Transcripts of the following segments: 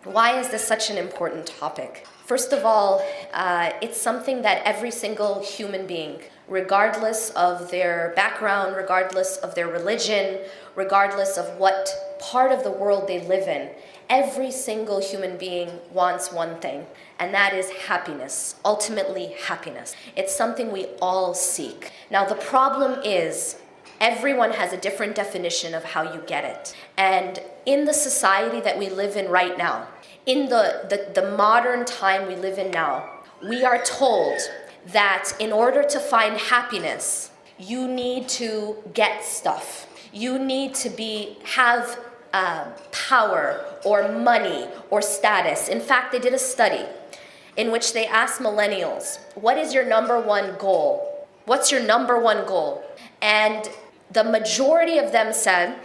Why is this such an important topic? First of all, it's something that every single human being, regardless of their background, regardless of their religion, regardless of what part of the world they live in, every single human being wants one thing, and that is happiness, ultimately happiness. It's something we all seek. Now the problem is, everyone has a different definition of how you get it. And in the society that we live in right now, in the modern time we live in now, we are told that in order to find happiness, you need to get stuff. You need to have power or money or status. In fact, they did a study in which they asked millennials, what is your number one goal? What's your number one goal? And the majority of them said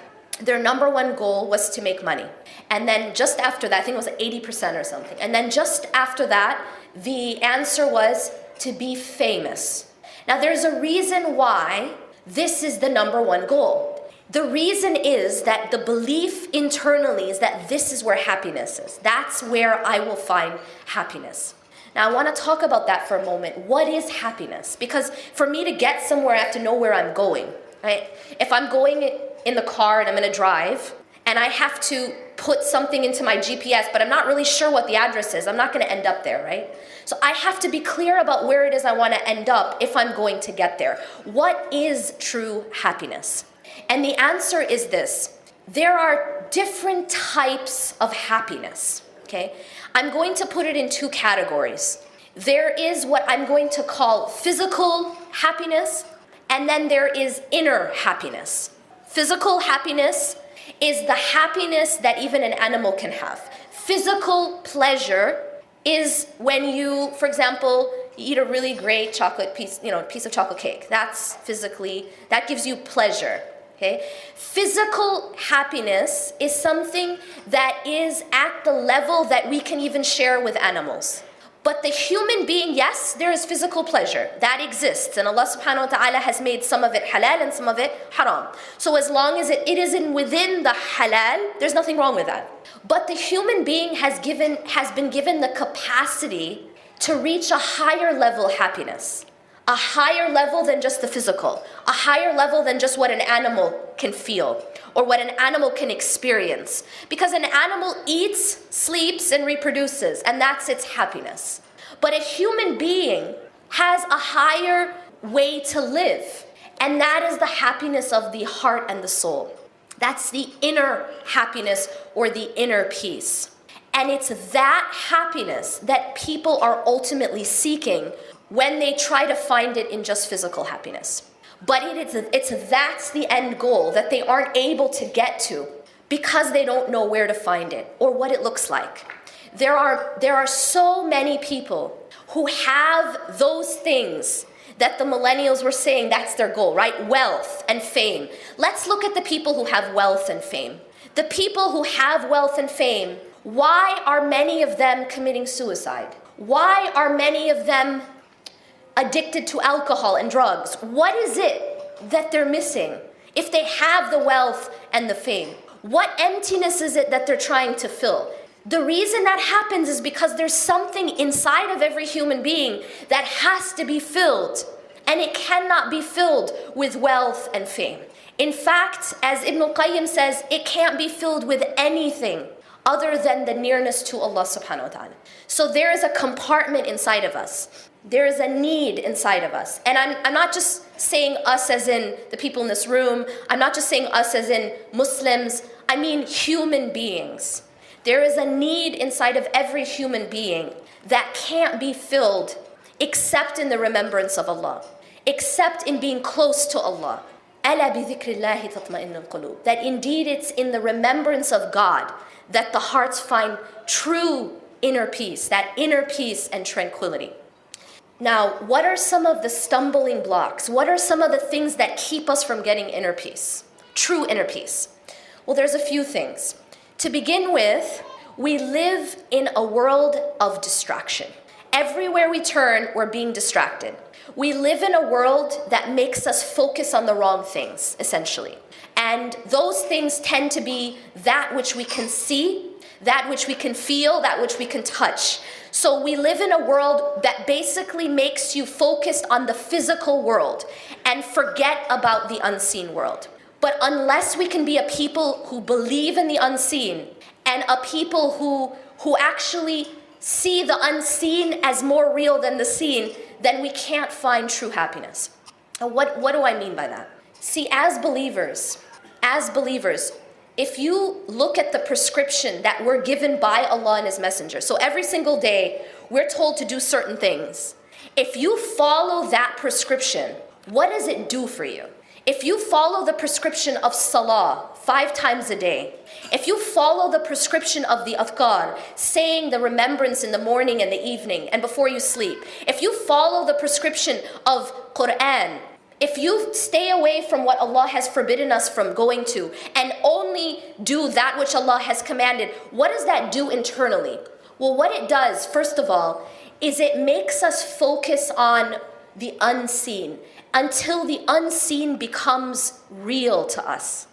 their number one goal was to make money. And then just after that, I think it was 80% or something. And then just after that, the answer was to be famous. Now there's a reason why this is the number one goal. The reason is that the belief internally is that this is where happiness is. That's where I will find happiness. Now I want to talk about that for a moment. What is happiness? Because for me to get somewhere, I have to know where I'm going. Right? If I'm going in the car and I'm going to drive, and I have to put something into my GPS, but I'm not really sure what the address is, I'm not going to end up there, right? So I have to be clear about where it is I want to end up if I'm going to get there. What is true happiness? And the answer is this. There are different types of happiness, okay? I'm going to put it in two categories. There is what I'm going to call physical happiness, and then there is inner happiness. Physical happiness is the happiness that even an animal can have. Physical pleasure is when you, for example, eat a really great chocolate piece of chocolate cake. That gives you pleasure. Okay? Physical happiness is something that is at the level that we can even share with animals. But the human being, yes, there is physical pleasure. That exists. And Allah subhanahu wa ta'ala has made some of it halal and some of it haram. So as long as it is within the halal, there's nothing wrong with that. But the human being has been given the capacity to reach a higher level happiness. A higher level than just the physical. A higher level than just what an animal can feel or what an animal can experience. Because an animal eats, sleeps, and reproduces, and that's its happiness. But a human being has a higher way to live, and that is the happiness of the heart and the soul. That's the inner happiness or the inner peace. And it's that happiness that people are ultimately seeking when they try to find it in just physical happiness. But that's the end goal that they aren't able to get to because they don't know where to find it or what it looks like. There are so many people who have those things that the millennials were saying that's their goal, right? Wealth and fame. Let's look at the people who have wealth and fame. The people who have wealth and fame, why are many of them committing suicide? Why are many of them addicted to alcohol and drugs? What is it that they're missing if they have the wealth and the fame? What emptiness is it that they're trying to fill? The reason that happens is because there's something inside of every human being that has to be filled, and it cannot be filled with wealth and fame. In fact, as Ibn al-Qayyim says, it can't be filled with anything other than the nearness to Allah subhanahu wa ta'ala. So there is a compartment inside of us. There is a need inside of us. And I'm not just saying us as in the people in this room. I'm not just saying us as in Muslims. I mean human beings. There is a need inside of every human being that can't be filled except in the remembrance of Allah, except in being close to Allah. أَلَا بِذِكْرِ اللَّهِ تَطْمَئِنُّ الْقُلُوبُ. That indeed it's in the remembrance of God that the hearts find true inner peace, that inner peace and tranquility. Now, what are some of the stumbling blocks? What are some of the things that keep us from getting inner peace, true inner peace? Well, there's a few things. To begin with, we live in a world of distraction. Everywhere we turn, we're being distracted. We live in a world that makes us focus on the wrong things, essentially. And those things tend to be that which we can see, that which we can feel, that which we can touch. So we live in a world that basically makes you focused on the physical world and forget about the unseen world. But unless we can be a people who believe in the unseen and a people who actually see the unseen as more real than the seen, then we can't find true happiness. And what do I mean by that? See, as believers, if you look at the prescription that we're given by Allah and His Messenger, so every single day we're told to do certain things. If you follow that prescription, what does it do for you? If you follow the prescription of salah 5 times a day, if you follow the prescription of the adhkar, saying the remembrance in the morning and the evening and before you sleep, if you follow the prescription of Quran, if you stay away from what Allah has forbidden us from going to and only do that which Allah has commanded, what does that do internally? Well, what it does, first of all, is it makes us focus on the unseen until the unseen becomes real to us.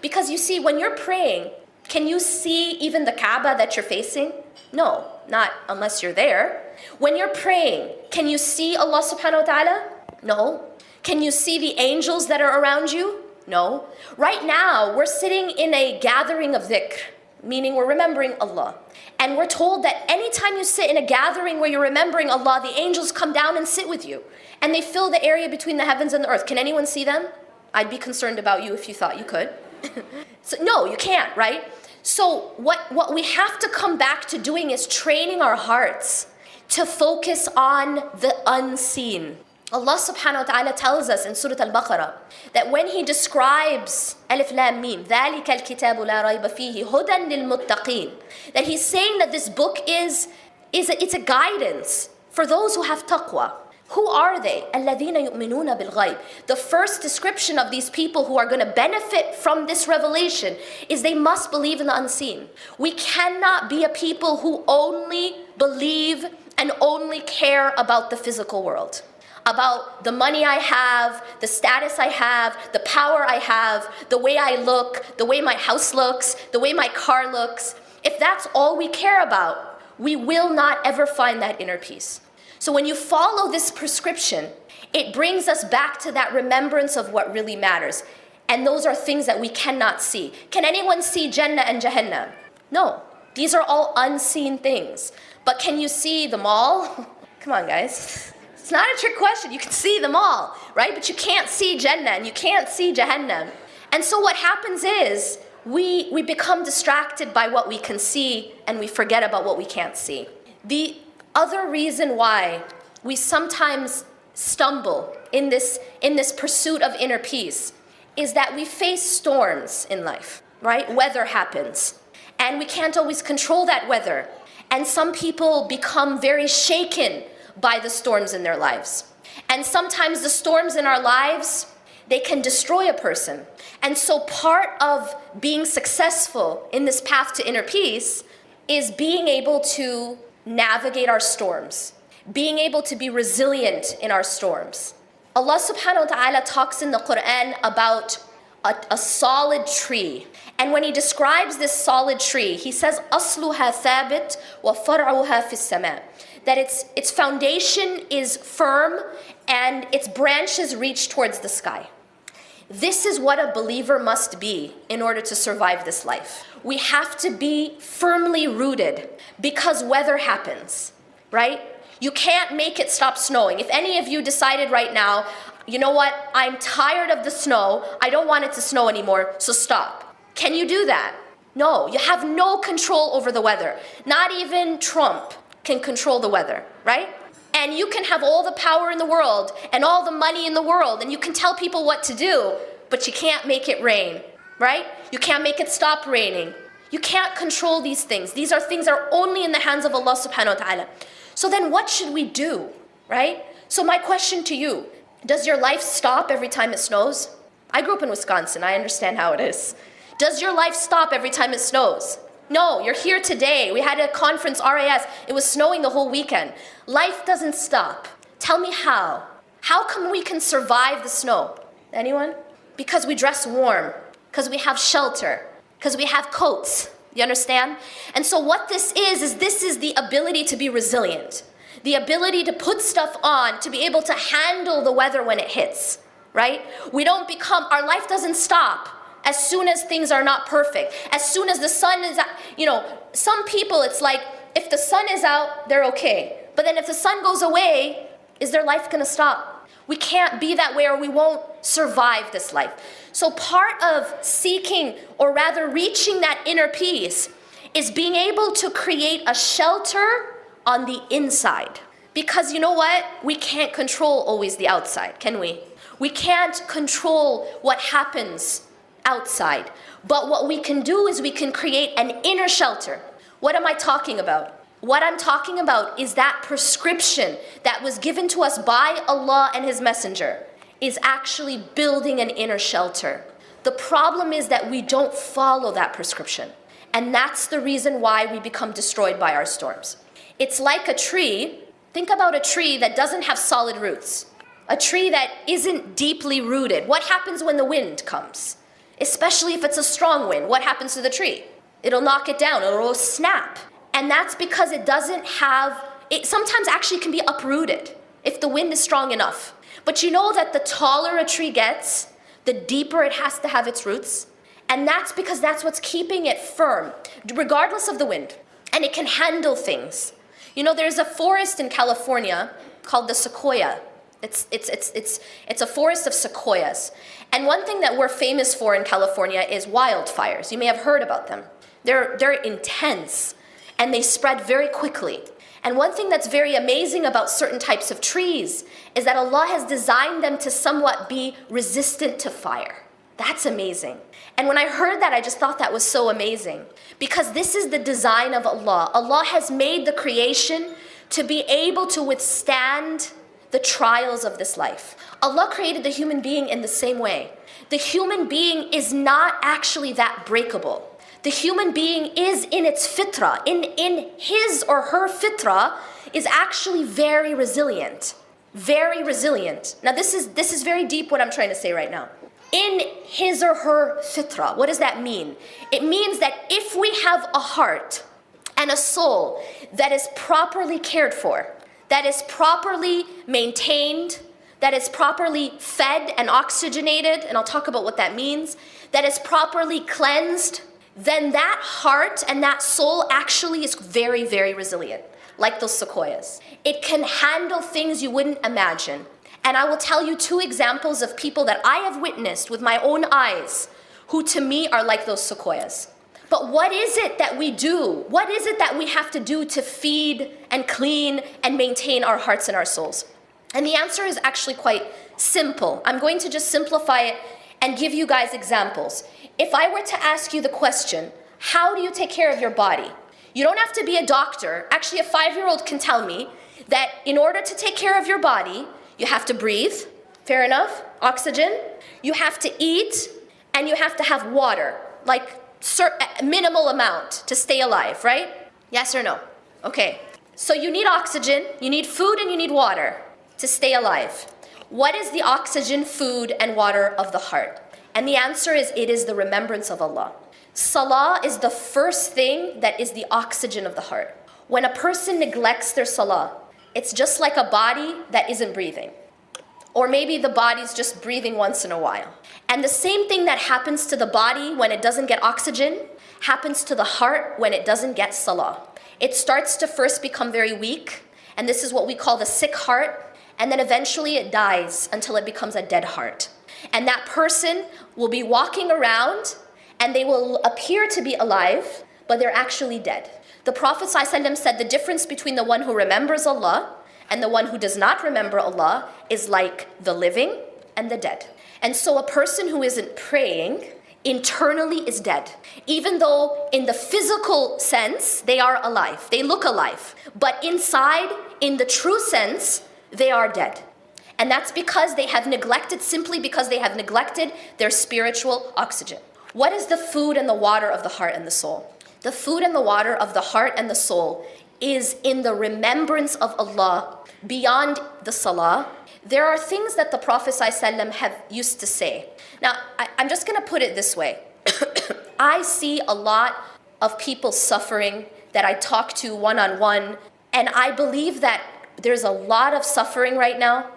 Because you see, when you're praying, can you see even the Kaaba that you're facing? No, not unless you're there. When you're praying, can you see Allah subhanahu wa ta'ala? No. Can you see the angels that are around you? No. Right now, we're sitting in a gathering of dhikr, meaning we're remembering Allah. And we're told that anytime you sit in a gathering where you're remembering Allah, the angels come down and sit with you. And they fill the area between the heavens and the earth. Can anyone see them? I'd be concerned about you if you thought you could. So, no, you can't, right? So what we have to come back to doing is training our hearts to focus on the unseen. Allah subhanahu wa ta'ala tells us in Surah Al-Baqarah that when He describes Alif Lam Mim, ذَلِكَ الْكِتَابُ لَا رَيْبَ فِيهِ هُدًى لِلْمُتَّقِينَ, that He's saying that this book it's a guidance for those who have taqwa. Who are they? الَّذِينَ يُؤْمِنُونَ بِالْغَيْبِ. The first description of these people who are going to benefit from this revelation is they must believe in the unseen. We cannot be a people who only believe and only care about the physical world. About the money I have, the status I have, the power I have, the way I look, the way my house looks, the way my car looks. If that's all we care about, we will not ever find that inner peace. So when you follow this prescription, it brings us back to that remembrance of what really matters. And those are things that we cannot see. Can anyone see Jannah and Jahannam? No. These are all unseen things. But can you see them all? Come on, guys. It's not a trick question. You can see them all, right? But you can't see Jannah and you can't see Jahannam. And so what happens is we become distracted by what we can see and we forget about what we can't see. The other reason why we sometimes stumble in this pursuit of inner peace is that we face storms in life, right? Weather happens, and we can't always control that weather. And some people become very shaken by the storms in their lives. And sometimes the storms in our lives, they can destroy a person. And so part of being successful in this path to inner peace is being able to navigate our storms, being able to be resilient in our storms. Allah subhanahu wa ta'ala talks in the Quran about a solid tree. And when He describes this solid tree, He says, أَصْلُهَا ثَابِتْ وَفَرْعُهَا فِي السَّمَاءِ, that its foundation is firm and its branches reach towards the sky. This is what a believer must be in order to survive this life. We have to be firmly rooted because weather happens, right? You can't make it stop snowing. If any of you decided right now, you know what, I'm tired of the snow, I don't want it to snow anymore, so stop. Can you do that? No, you have no control over the weather. Not even Trump can control the weather, right? And you can have all the power in the world and all the money in the world and you can tell people what to do, but you can't make it rain, right? You can't make it stop raining. You can't control these things. These are things that are only in the hands of Allah subhanahu wa ta'ala. So then what should we do, right? So my question to you, does your life stop every time it snows? I grew up in Wisconsin, I understand how it is. Does your life stop every time it snows? No, you're here today. We had a conference, RAS. It was snowing the whole weekend. Life doesn't stop. Tell me how. How come we can survive the snow? Anyone? Because we dress warm. Because we have shelter. Because we have coats. You understand? And so what this is this is the ability to be resilient. The ability to put stuff on, to be able to handle the weather when it hits, right? Our life doesn't stop as soon as things are not perfect. As soon as the sun is out, some people it's like, if the sun is out, they're okay. But then if the sun goes away, is their life gonna stop? We can't be that way or we won't survive this life. So part of seeking, or rather reaching that inner peace, is being able to create a shelter on the inside. Because you know what? We can't control always the outside, can we? We can't control what happens outside. But what we can do is we can create an inner shelter. What am I talking about? What I'm talking about is that prescription that was given to us by Allah and His Messenger is actually building an inner shelter. The problem is that we don't follow that prescription. And that's the reason why we become destroyed by our storms. It's like a tree. Think about a tree that doesn't have solid roots. A tree that isn't deeply rooted. What happens when the wind comes? Especially if it's a strong wind, what happens to the tree? It'll knock it down, it'll snap. And that's because it sometimes actually can be uprooted if the wind is strong enough. But you know that the taller a tree gets, the deeper it has to have its roots. And that's because that's what's keeping it firm, regardless of the wind. And it can handle things. There's a forest in California called the sequoia. It's a forest of sequoias. And one thing that we're famous for in California is wildfires. You may have heard about them. They're intense and they spread very quickly. And one thing that's very amazing about certain types of trees is that Allah has designed them to somewhat be resistant to fire. That's amazing. And when I heard that, I just thought that was so amazing. Because this is the design of Allah. Allah has made the creation to be able to withstand the trials of this life. Allah created the human being in the same way. The human being is not actually that breakable. The human being is in its fitrah, in his or her fitrah, is actually very resilient. Very resilient. Now this is very deep what I'm trying to say right now. In his or her fitrah, what does that mean? It means that if we have a heart and a soul that is properly cared for, that is properly maintained, that is properly fed and oxygenated, and I'll talk about what that means, that is properly cleansed, then that heart and that soul actually is very, very resilient, like those sequoias. It can handle things you wouldn't imagine. And I will tell you 2 examples of people that I have witnessed with my own eyes, who to me are like those sequoias. But what is it that we do? What is it that we have to do to feed and clean and maintain our hearts and our souls? And the answer is actually quite simple. I'm going to just simplify it and give you guys examples. If I were to ask you the question, how do you take care of your body? You don't have to be a doctor. Actually, a 5-year-old can tell me that in order to take care of your body, you have to breathe, fair enough, oxygen. You have to eat, and you have to have water, like a minimal amount to stay alive, right? Yes or no? Okay. So you need oxygen, you need food, and you need water to stay alive. What is the oxygen, food, and water of the heart? And the answer is, it is the remembrance of Allah. Salah is the first thing that is the oxygen of the heart. When a person neglects their salah, it's just like a body that isn't breathing. Or maybe the body's just breathing once in a while. And the same thing that happens to the body when it doesn't get oxygen happens to the heart when it doesn't get salah. It starts to first become very weak, and this is what we call the sick heart, and then eventually it dies until it becomes a dead heart. And that person will be walking around and they will appear to be alive, but they're actually dead. The Prophet ﷺ said the difference between the one who remembers Allah and the one who does not remember Allah is like the living and the dead. And so a person who isn't praying internally is dead. Even though in the physical sense, they are alive. They look alive. But inside, in the true sense, they are dead. And that's because they have neglected, simply because they have neglected their spiritual oxygen. What is the food and the water of the heart and the soul? The food and the water of the heart and the soul is in the remembrance of Allah beyond the salah. There are things that the Prophet ﷺ have used to say. Now, I'm just going to put it this way. I see a lot of people suffering that I talk to one-on-one. And I believe that there's a lot of suffering right now,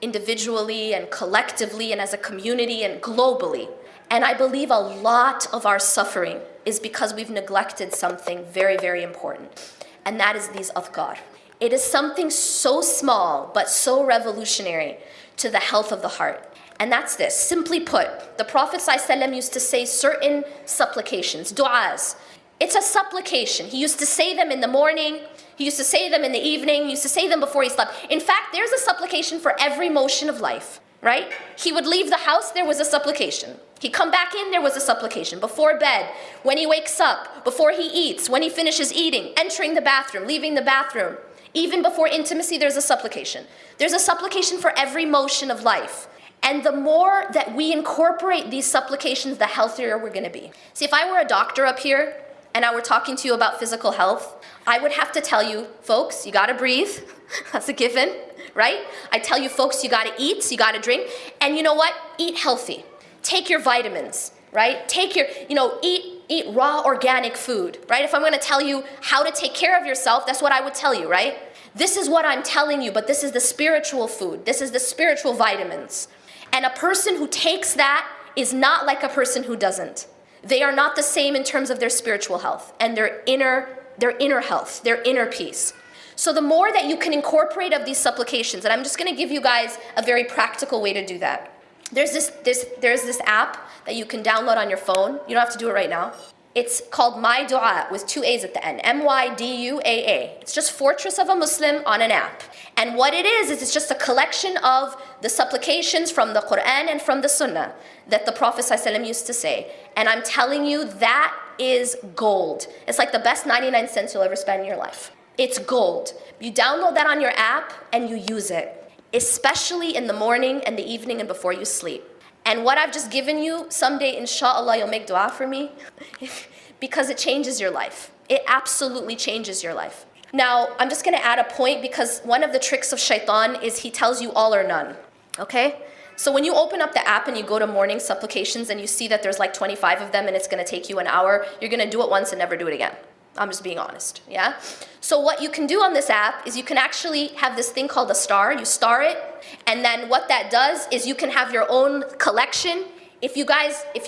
individually and collectively and as a community and globally. And I believe a lot of our suffering is because we've neglected something very, very important. And that is these adhkar. It is something so small but so revolutionary to the health of the heart. And that's this. Simply put, the Prophet ﷺ used to say certain supplications, du'as. It's a supplication. He used to say them in the morning. He used to say them in the evening. He used to say them before he slept. In fact, there's a supplication for every motion of life, right? He would leave the house, there was a supplication. He'd come back in, there was a supplication. Before bed, when he wakes up, before he eats, when he finishes eating, entering the bathroom, leaving the bathroom. Even before intimacy, there's a supplication. There's a supplication for every motion of life. And the more that we incorporate these supplications, the healthier we're going to be. See, if I were a doctor up here and I were talking to you about physical health, I would have to tell you, folks, you got to breathe. That's a given, right? I tell you, folks, you got to eat, you got to drink. And you know what? Eat healthy. Take your vitamins, right? Take your, eat raw organic food, right? If I'm going to tell you how to take care of yourself, that's what I would tell you, right? This is what I'm telling you, but this is the spiritual food. This is the spiritual vitamins. And a person who takes that is not like a person who doesn't. They are not the same in terms of their spiritual health and their inner health, their inner peace. So the more that you can incorporate of these supplications, and I'm just going to give you guys a very practical way to do that. There's this app that you can download on your phone. You don't have to do it right now. It's called My Dua with 2 A's at the end. MYDUAA. It's just Fortress of a Muslim on an app. And what it is it's just a collection of the supplications from the Quran and from the Sunnah that the Prophet ﷺ used to say. And I'm telling you, that is gold. It's like the best 99 cents you'll ever spend in your life. It's gold. You download that on your app and you use it, especially in the morning and the evening and before you sleep. And what I've just given you, someday, inshallah, you'll make dua for me because it changes your life. It absolutely changes your life. Now, I'm just going to add a point because one of the tricks of shaitan is he tells you all or none, okay? So when you open up the app and you go to morning supplications and you see that there's like 25 of them and it's going to take you an hour, you're going to do it once and never do it again. I'm just being honest, yeah? So what you can do on this app is you can actually have this thing called a star. You star it, and then what that does is you can have your own collection. If you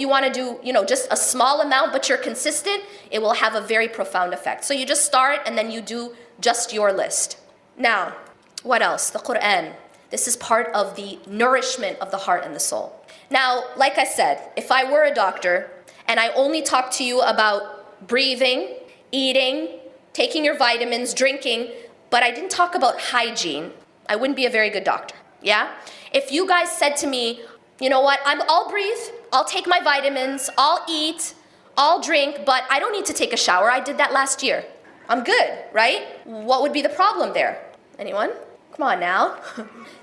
want to do, just a small amount, but you're consistent, it will have a very profound effect. So you just start, and then you do just your list. Now, what else? The Quran. This is part of the nourishment of the heart and the soul. Now, like I said, if I were a doctor, and I only talked to you about breathing, eating, taking your vitamins, drinking, but I didn't talk about hygiene, I wouldn't be a very good doctor, yeah? If you guys said to me, you know what, I'll breathe, I'll take my vitamins, I'll eat, I'll drink, but I don't need to take a shower, I did that last year. I'm good, right? What would be the problem there? Anyone? Come on now.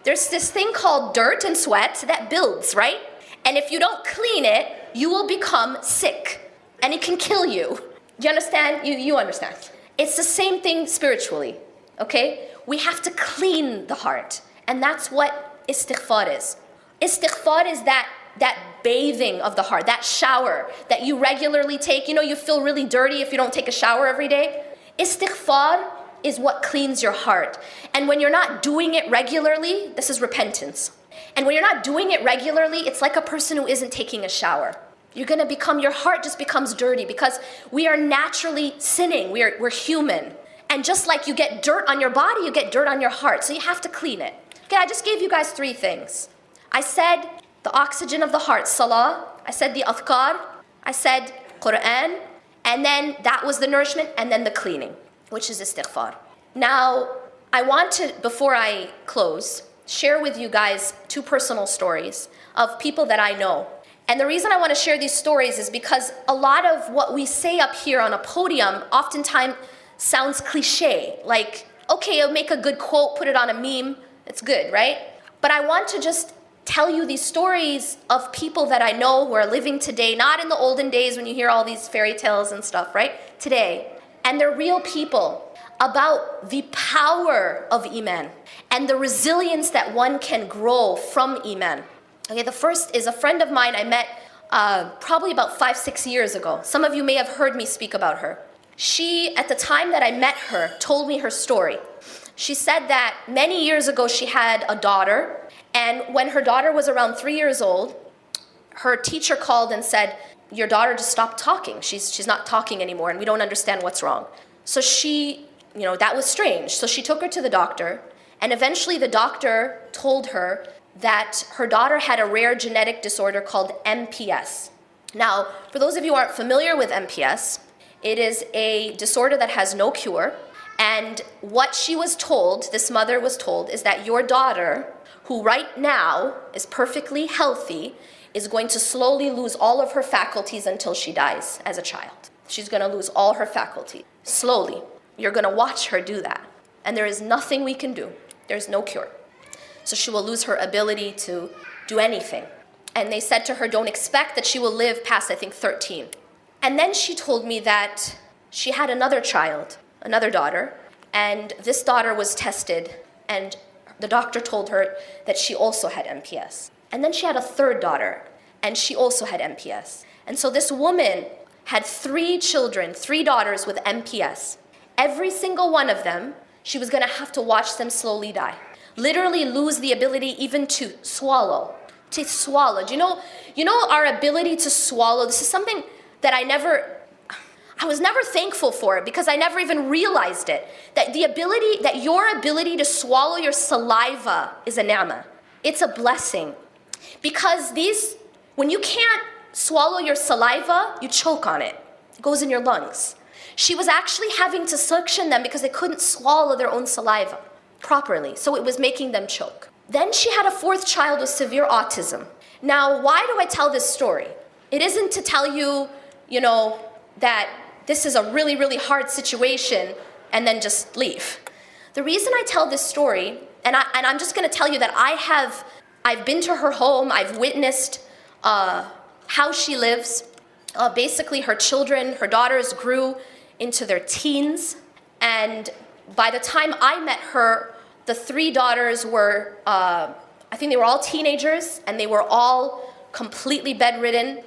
There's this thing called dirt and sweat that builds, right? And if you don't clean it, you will become sick, and it can kill you. Do you understand? You understand. It's the same thing spiritually, okay? We have to clean the heart. And that's what istighfar is. Istighfar is that bathing of the heart, that shower that you regularly take. You feel really dirty if you don't take a shower every day. Istighfar is what cleans your heart. And when you're not doing it regularly, this is repentance. And when you're not doing it regularly, it's like a person who isn't taking a shower. Your heart just becomes dirty because we are naturally sinning. We're human. And just like you get dirt on your body, you get dirt on your heart. So you have to clean it. Okay, I just gave you guys 3 things. I said the oxygen of the heart, salah. I said the adhkar. I said Quran. And then that was the nourishment. And then the cleaning, which is istighfar. Now, I want to, before I close, share with you guys 2 personal stories of people that I know. And the reason I want to share these stories is because a lot of what we say up here on a podium oftentimes sounds cliche. Like, okay, I'll make a good quote, put it on a meme, it's good, right? But I want to just tell you these stories of people that I know who are living today, not in the olden days when you hear all these fairy tales and stuff, right? Today. And they're real people about the power of Iman and the resilience that one can grow from Iman. Okay, the first is a friend of mine I met probably about 5-6 years ago. Some of you may have heard me speak about her. She, at the time that I met her, told me her story. She said that many years ago she had a daughter, and when her daughter was around 3 years old, her teacher called and said, your daughter just stopped talking. She's not talking anymore, and we don't understand what's wrong. So she, that was strange. So she took her to the doctor, and eventually the doctor told her that her daughter had a rare genetic disorder called MPS. Now, for those of you who aren't familiar with MPS, it is a disorder that has no cure, and what she was told, this mother was told, is that your daughter, who right now is perfectly healthy, is going to slowly lose all of her faculties until she dies as a child. She's going to lose all her faculty. Slowly. You're going to watch her do that. And there is nothing we can do. There's no cure. So she will lose her ability to do anything. And they said to her, don't expect that she will live past, I think, 13. And then she told me that she had another child, another daughter, and this daughter was tested, and the doctor told her that she also had MPS. And then she had a third daughter, and she also had MPS. And so this woman had 3 children, 3 daughters with MPS. Every single one of them, she was going to have to watch them slowly die. Literally lose the ability even to swallow. To swallow. Do you know our ability to swallow? This is something that I was never thankful for it because I never even realized it. That your ability to swallow your saliva is a ni'mah. It's a blessing. Because when you can't swallow your saliva, you choke on it. It goes in your lungs. She was actually having to suction them because they couldn't swallow their own saliva properly. So it was making them choke. Then she had a 4th child with severe autism. Now, why do I tell this story? It isn't to tell you, that this is a really, really hard situation and then just leave. The reason I tell this story, and I'm just going to tell you that I've been to her home, I've witnessed how she lives. Basically, her daughters grew into their teens, and by the time I met her, the 3 daughters were, I think they were all teenagers, and they were all completely bedridden.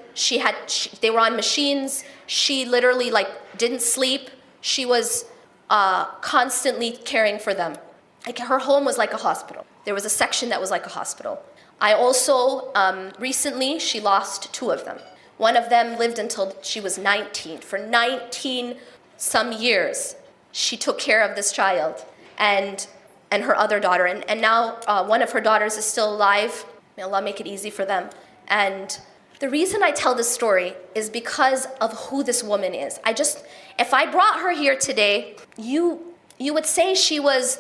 They were on machines. She literally didn't sleep. She was constantly caring for them. Her home was like a hospital. There was a section that was like a hospital. I also, recently, she lost 2 of them. One of them lived until she was 19. For 19 some years, she took care of this child and her other daughter. And now one of her daughters is still alive. May Allah make it easy for them. And the reason I tell this story is because of who this woman is. If I brought her here today, you would say she was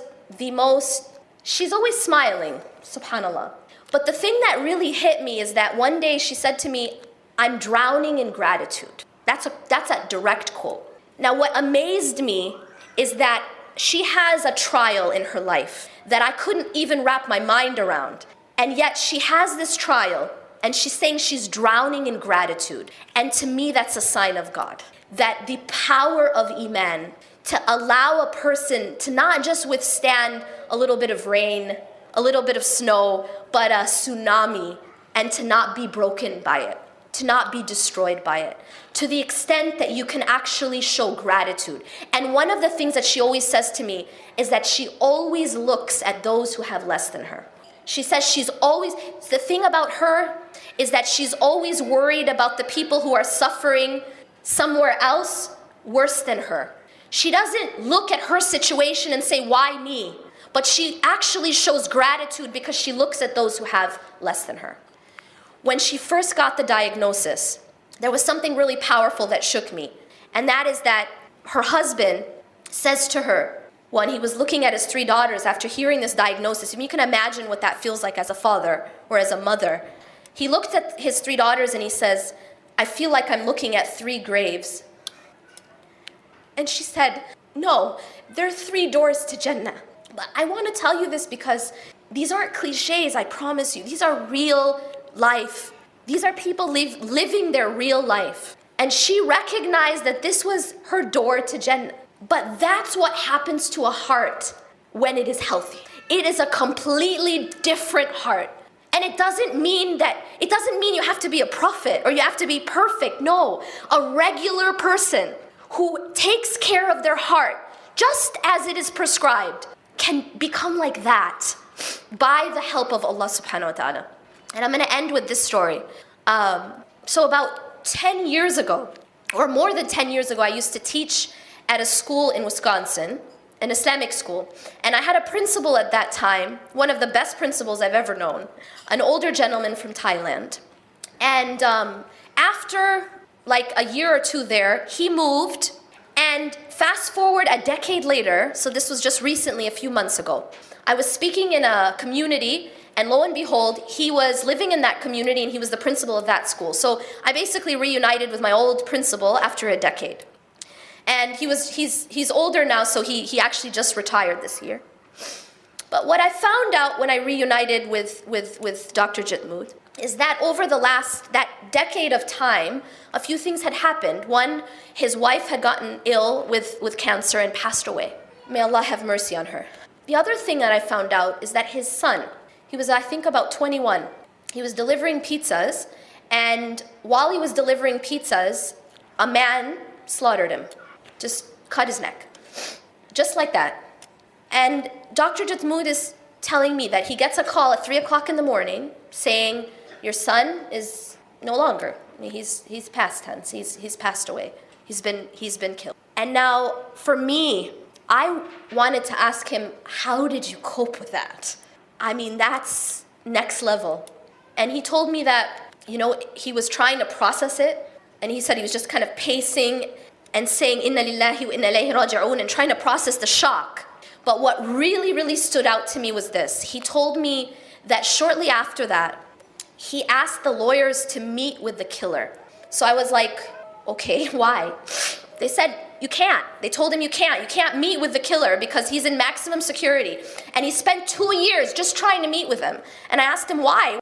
she's always smiling, subhanAllah. But the thing that really hit me is that one day she said to me, I'm drowning in gratitude. That's a direct quote. Now what amazed me is that she has a trial in her life that I couldn't even wrap my mind around. And yet she has this trial, and she's saying she's drowning in gratitude. And to me, that's a sign of God. That the power of Iman, to allow a person to not just withstand a little bit of rain, a little bit of snow, but a tsunami, and to not be broken by it, to not be destroyed by it, to the extent that you can actually show gratitude. And one of the things that she always says to me is that she always looks at those who have less than her. She says the thing about her is that she's always worried about the people who are suffering somewhere else worse than her. She doesn't look at her situation and say, why me? But she actually shows gratitude because she looks at those who have less than her. When she first got the diagnosis, there was something really powerful that shook me. And that is that her husband says to her, when he was looking at his 3 daughters after hearing this diagnosis, and you can imagine what that feels like as a father or as a mother. He looked at his 3 daughters and he says, I feel like I'm looking at 3 graves. And she said, no, there are 3 doors to Jannah. But I want to tell you this because these aren't cliches, I promise you. These are real life. These are people living their real life. And she recognized that this was her door to Jannah. But that's what happens to a heart when it is healthy. It is a completely different heart. And And it doesn't mean you have to be a prophet or you have to be perfect. No, a regular person who takes care of their heart just as it is prescribed can become like that by the help of Allah subhanahu wa ta'ala. And I'm going to end with this story. So about 10 years ago, or more than 10 years ago, I used to teach at a school in Wisconsin, an Islamic school. And I had a principal at that time, one of the best principals I've ever known, an older gentleman from Thailand. And after like a year or two there, he moved. And fast forward a decade later, so this was just recently, a few months ago, I was speaking in a community, and lo and behold, he was living in that community and he was the principal of that school. So I basically reunited with my old principal after a decade. And he's older now, so he actually just retired this year. But what I found out when I reunited with Dr. Jitmood is that over that decade of time, a few things had happened. One, his wife had gotten ill with cancer and passed away. May Allah have mercy on her. The other thing that I found out is that his son, he was, I think, about 21. He was delivering pizzas, and while he was delivering pizzas, a man slaughtered him, just cut his neck, just like that. And Dr. Jitmood is telling me that he gets a call at 3 o'clock in the morning saying, your son is no longer. I mean, he's past tense. He's passed away. He's been killed. And now, for me, I wanted to ask him, how did you cope with that? I mean, that's next level. And he told me that, he was trying to process it, and he said he was just kind of pacing and saying, Inna lillahi wa inna ilayhi raji'un, and trying to process the shock. But what really, really stood out to me was this. He told me that shortly after that, he asked the lawyers to meet with the killer. So I was like, okay, why? They said, you can't. They told him you can't meet with the killer because he's in maximum security. And he spent 2 years just trying to meet with him. And I asked him why.